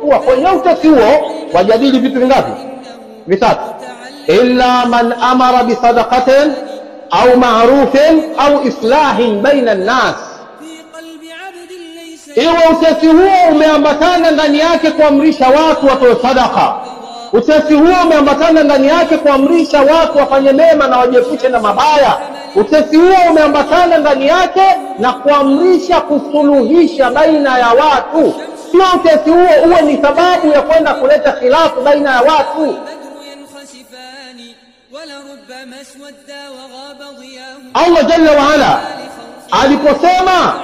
isipokuwa kwenye utesi huo wajadili vitu vingapi? Vitatu. Illa man amara bisadaqatin au ma'rufin au islahin baina an-nas. Iwe utesi huo umeambatana ndani yake kuamrisha watu watoe sadaqa, utesi huo umeambatana ndani yake kuamrisha watu wafanye mema na wajiepushe na mabaya, utesi huo umeambatana ndani yake na kuamrisha kusuluhisha baina ya watu, sio utesi huo uwe ni sababu ya kwenda kuleta khilafu baina ya watu. Allah jalla wa ala aliposema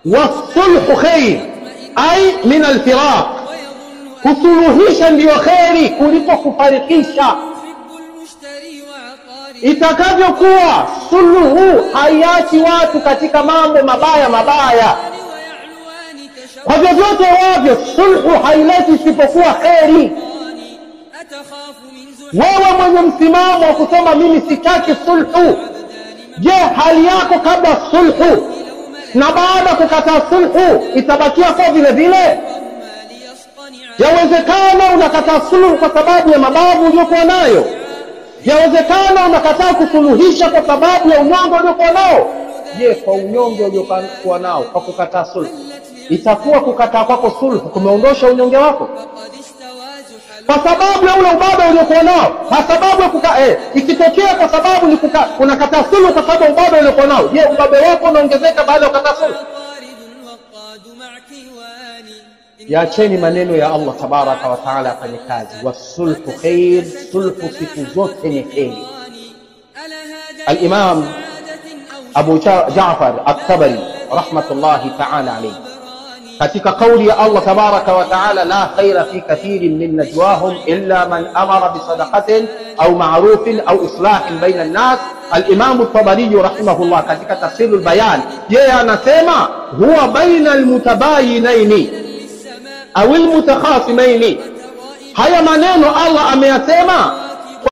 wasulhu khair ay min alfiraq, kusuluhisha ndio khairi kuliko kufarikisha. Itakavyokuwa suluhu haiachi watu katika mambo mabaya, kwa vyovyote wavyo sulhu haileti isipokuwa khairi. Wewe mwenye msimamo wa kusema mimi sitaki sulhu, je, hali yako kabla sulhu na baada kukataa sulhu itabakia kwa vile vile? Yawezekana unakataa sulhu kwa sababu ya mabavu uliokuwa nayo, yawezekana unakataa kusuluhisha kwa sababu ya unyonge uliokuwa nao. Je, kwa unyonge uliokuwa nao kwa kukataa sulhu, itakuwa kukataa kwako sulhu kumeondosha unyonge wako? Kwa sababu ya ule ubabe uliokuwa nao, kwa sababu ikitokea kwa sababu ni unakataa sulhu kwa sababu ubabe uliokuwa nao, je, ubabe wako unaongezeka baada ya kukataa sulhu? Yaacheni maneno ya Allah tabaraka wa taala afanye kazi. Wasulhu khair, sulhu siku zote ni khair. Al-Imam Abu Ja'far at-Tabari rahmatullahi ta'ala alayhi, katika kauli ya Allah tabaraka wa taala, la khaira fi kathirin min najwahum illa man amara bisadaqatin au ma'rufin au islahin baina an-nas. Al-Imam at-Tabari rahimahullah katika tafsir al-Bayan, yeye anasema huwa baina al-mutabayinaini au al-mutakhasimaini. Haya maneno Allah ameyasema